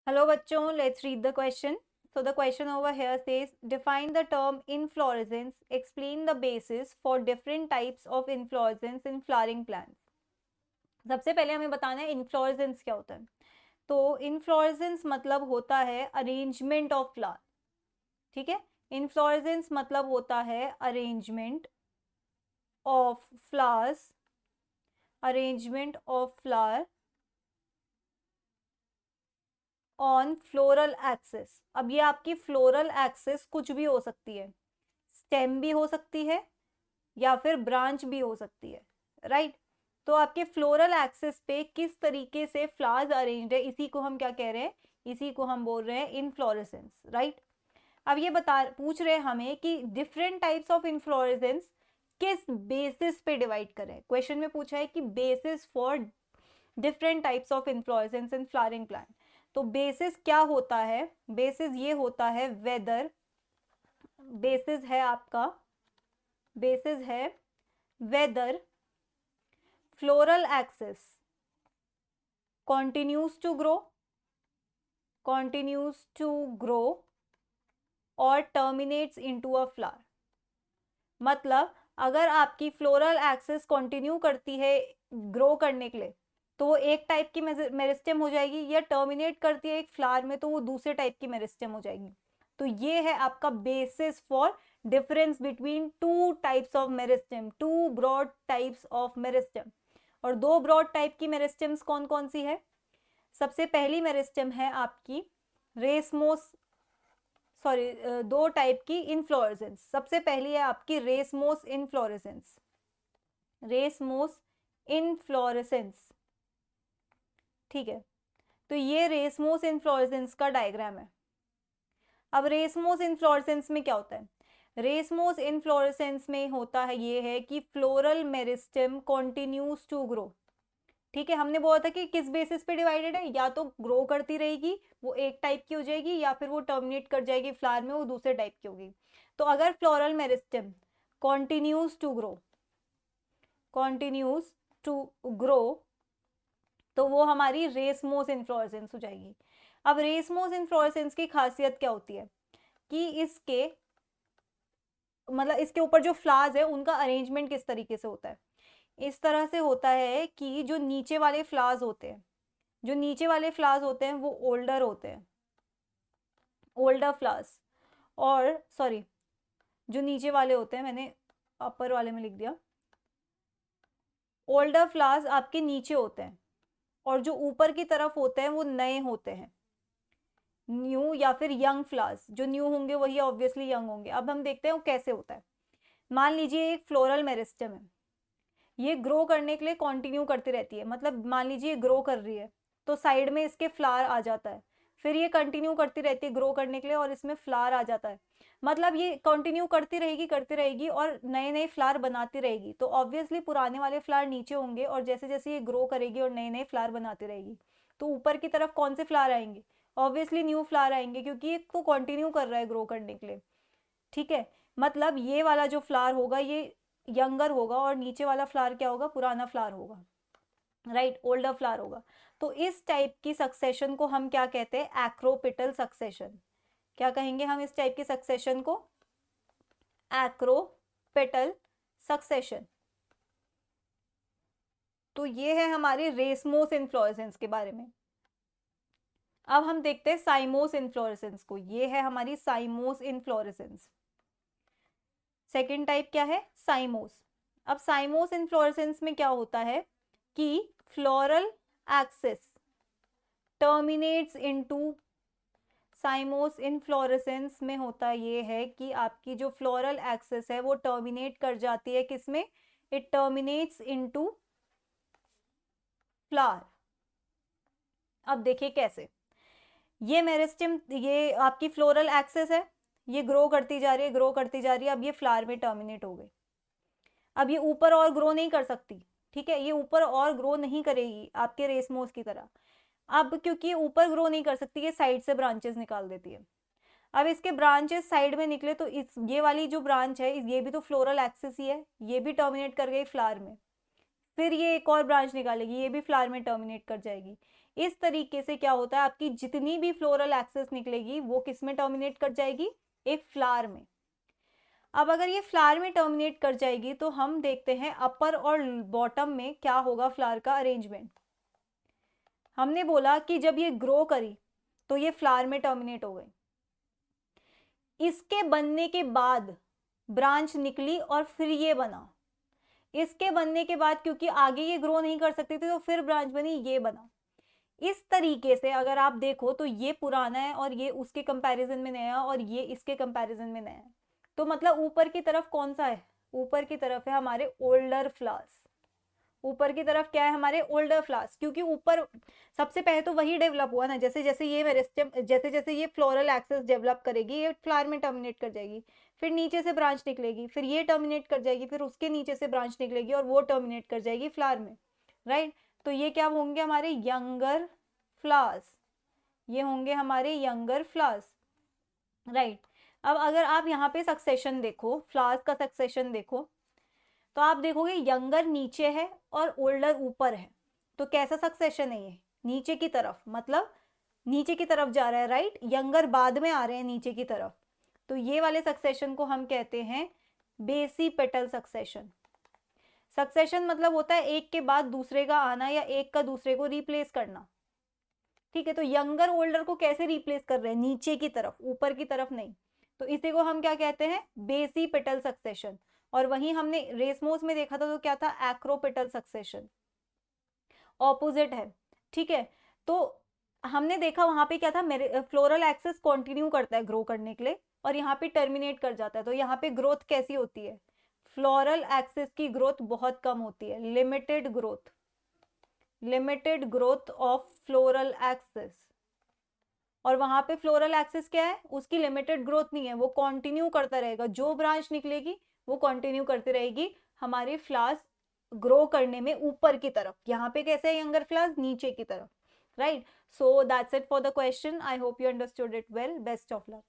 Hello बच्चों, let's read the question. So the question over here says, define the term inflorescence, explain the basis for different types of inflorescence in flowering plants. सबसे पहले हमें बताना है inflorescence क्या होता है. तो inflorescence मतलब होता है arrangement of flower. ठीक है, inflorescence मतलब होता है arrangement of flowers, arrangement of flower on floral axis. अब ये आपकी फ्लोरल एक्सिस कुछ भी हो सकती है, स्टेम भी हो सकती है या फिर ब्रांच भी हो सकती है, राइट. तो आपके फ्लोरल एक्सिस पे किस तरीके से फ्लावर्स अरेंज्ड है, इसी को हम क्या कह रहे हैं, इसी को हम बोल रहे हैं इनफ्लोरेसेंस, राइट. अब ये पूछ रहे हैं हमें कि डिफरेंट टाइप्स ऑफ इनफ्लोरेसेंस किस बेसिस पे डिवाइड करें. क्वेश्चन में पूछा है कि basis for different types of inflorescence in flowering plant. तो बेसिस क्या होता है, बेसिस ये होता है वेदर, बेसिस है आपका, बेसिस है whether floral axis continues to grow, continues to grow और terminates into a flower. मतलब अगर आपकी फ्लोरल एक्सिस कंटिन्यू करती है ग्रो करने के लिए तो वो एक टाइप की मेरिस्टेम हो जाएगी, या टर्मिनेट करती है एक फ्लावर में तो वो दूसरे टाइप की मेरिस्टेम हो जाएगी. तो ये है आपका basis for difference between two types of meristem, two broad types of meristem. और दो ब्रॉड टाइप की मेरिस्टेम्स कौन कौन सी है. सबसे पहली मेरिस्टेम है आपकी रेसमोस, सॉरी, दो टाइप की इनफ्लोरेसेंस. सबसे पहली है आपकी रेसमोस इनफ्लोरेसेंस, रेसमोस इनफ्लोरेसेंस. ठीक है, तो ये रेसमोस इनफ्लोरेसेंस का डायग्राम है. अब रेसमोस इनफ्लोरेसेंस में क्या होता है, रेसमोस इनफ्लोरेसेंस में होता है ये है कि floral meristem continues to grow. ठीक है, हमने बोला था कि किस बेसिस पे डिवाइडेड है, या तो ग्रो करती रहेगी वो एक टाइप की हो जाएगी, या फिर वो टर्मिनेट कर जाएगी फ्लावर में वो दूसरे टाइप की होगी. तो अगर floral meristem continues to grow, continues to grow तो वो हमारी रेसमोस इन्फ्लोरेसेंस हो जाएगी. अब रेसमोस इन्फ्लोरेसेंस की खासियत क्या होती है कि इसके मतलब इसके ऊपर जो फ्लावर्स है उनका अरेंजमेंट किस तरीके से होता है. इस तरह से होता है कि जो नीचे वाले फ्लावर्स होते हैं, जो नीचे वाले फ्लावर्स होते हैं वो ओल्डर होते हैं, ओल्डर फ्लावर्स. और सॉरी, जो नीचे वाले होते हैं मैंने अपर वाले में लिख दिया, ओल्डर फ्लावर्स आपके नीचे होते हैं और जो ऊपर की तरफ होते हैं वो नए होते हैं, न्यू या फिर यंग फ्लावर्स. जो न्यू होंगे वही ऑब्वियसली यंग होंगे. अब हम देखते हैं वो कैसे होता है. मान लीजिए एक फ्लोरल मेरिस्टेम है, ये ग्रो करने के लिए कंटिन्यू करती रहती है. मतलब मान लीजिए ये ग्रो कर रही है तो साइड में इसके फ्लावर आ जाता है, फिर ये कंटिन्यू करती रहती है ग्रो करने के लिए और इसमें फ्लावर आ जाता है. मतलब ये कंटिन्यू करती रहेगी और नए नए फ्लावर बनाती रहेगी. तो ऑब्वियसली पुराने वाले फ्लावर नीचे होंगे और जैसे जैसे ये ग्रो करेगी और नए नए फ्लावर बनाती रहेगी तो ऊपर की तरफ कौन से फ्लावर आएंगे, ऑब्वियसली न्यू फ्लावर आएंगे क्योंकि ये तो कंटिन्यू कर रहा है ग्रो करने के लिए. ठीक है, मतलब ये वाला जो फ्लावर होगा ये यंगर होगा और नीचे वाला फ्लावर क्या होगा, पुराना फ्लावर होगा, राइट, ओल्डर फ्लावर होगा. तो इस टाइप की सक्सेशन को हम क्या कहते हैं, एक्रोपिटल सक्सेशन. क्या कहेंगे हम इस टाइप की सक्सेशन को, एक्रोपिटल सक्सेशन. तो ये है हमारी रेसमोस इन्फ्लोरेसेंस के बारे में. अब हम देखते हैं साइमोस इन्फ्लोरेसेंस को. ये है हमारी साइमोस इन्फ्लोरेसेंस. सेकेंड टाइप क्या है, साइमोस. अब साइमोस इन्फ्लोरेसेंस में क्या होता है कि floral axis terminates into, साइमोस inflorescence में होता ये है कि आपकी जो फ्लोरल एक्सिस है वो टर्मिनेट कर जाती है किसमें, इट टर्मिनेट्स इनटू फ्लावर. अब देखिए कैसे, ये मेरिस्टेम, ये आपकी फ्लोरल एक्सिस है, ये ग्रो करती जा रही है, ग्रो करती जा रही है, अब ये फ्लावर में टर्मिनेट हो गई. अब ये ऊपर और ग्रो नहीं कर सकती. ठीक है, ये ऊपर और ग्रो नहीं करेगी आपके रेसमोस की तरह. अब क्योंकि ये ऊपर ग्रो नहीं कर सकती, ये साइड से ब्रांचेस निकाल देती है. अब इसके ब्रांचेस साइड में निकले तो इस ये वाली जो ब्रांच है ये भी तो फ्लोरल एक्सिस ही है, ये भी टर्मिनेट कर गई फ्लावर में. फिर ये एक और ब्रांच निकालेगी, ये भी फ्लावर में टर्मिनेट कर जाएगी. इस तरीके से क्या होता है, आपकी जितनी भी फ्लोरल एक्सिस निकलेगी वो किस में टर्मिनेट कर जाएगी, एक फ्लावर में। अब अगर ये फ्लावर में टर्मिनेट कर जाएगी तो हम देखते हैं अपर और बॉटम में क्या होगा फ्लावर का अरेंजमेंट। हमने बोला कि जब ये ग्रो करी तो ये फ्लावर में टर्मिनेट हो गई, इसके बनने के बाद ब्रांच निकली और फिर ये बना, इसके बनने के बाद क्योंकि आगे ये ग्रो नहीं कर सकती थी तो फिर ब्रांच बनी, ये बना। इस तरीके से अगर आप देखो तो ये पुराना है और ये उसके कंपैरिजन में नया और ये इसके कंपैरिजन में नया है। तो मतलब ऊपर की तरफ कौन सा है, ऊपर की तरफ है हमारे ओल्डर फ्लावर्स। ऊपर की तरफ क्या है, हमारे ओल्डर फ्लावर्स, क्योंकि ऊपर सबसे पहले तो वही डेवलप हुआ ना। जैसे जैसे ये मेरिस्टेम, जैसे जैसे ये फ्लोरल एक्सिस डेवलप करेगी, ये फ्लावर में टर्मिनेट कर जाएगी, फिर नीचे से ब्रांच निकलेगी, फिर ये टर्मिनेट कर जाएगी, फिर उसके नीचे से ब्रांच निकलेगी और वो टर्मिनेट कर जाएगी फ्लावर में, राइट। तो ये क्या होंगे हमारे यंगर फ्लावर्स, ये होंगे हमारे यंगर फ्लावर्स, राइट। अब अगर आप यहाँ पे सक्सेशन देखो, फ्लावर्स का सक्सेशन देखो, तो आप देखोगे यंगर नीचे है और ओल्डर ऊपर है। तो कैसा सक्सेशन है ये, नीचे की तरफ, मतलब नीचे की तरफ जा रहा है, राइट। यंगर बाद में आ रहे हैं नीचे की तरफ, तो ये वाले सक्सेशन को हम कहते हैं बेसिपेटल सक्सेशन। सक्सेशन मतलब होता है एक के बाद दूसरे का आना या एक का दूसरे को रिप्लेस करना, ठीक है। तो यंगर ओल्डर को कैसे रिप्लेस कर रहे हैं, नीचे की तरफ, ऊपर की तरफ नहीं। तो इसी को हम क्या कहते हैं, बेसिपेटल सक्सेशन। और वहीं हमने रेसमोस में देखा था तो क्या था, एक्रोपेटल सक्सेशन, ऑपोजिट है, ठीक है। तो हमने देखा वहां पे क्या था, मेरे फ्लोरल एक्सिस कंटिन्यू करता है ग्रो करने के लिए और यहाँ पे टर्मिनेट कर जाता है। तो यहाँ पे ग्रोथ कैसी होती है, फ्लोरल एक्सिस की ग्रोथ बहुत कम होती है, limited growth, limited growth of floral axis. और वहां पे फ्लोरल एक्सिस क्या है, उसकी लिमिटेड ग्रोथ नहीं है, वो कंटिन्यू करता रहेगा, जो ब्रांच निकलेगी वो कंटिन्यू करती रहेगी हमारे फ्लावर्स ग्रो करने में ऊपर की तरफ। यहाँ पे कैसे है यंगर फ्लावर्स, नीचे की तरफ, right. So that's it for the question, I hope you understood it well, best of luck.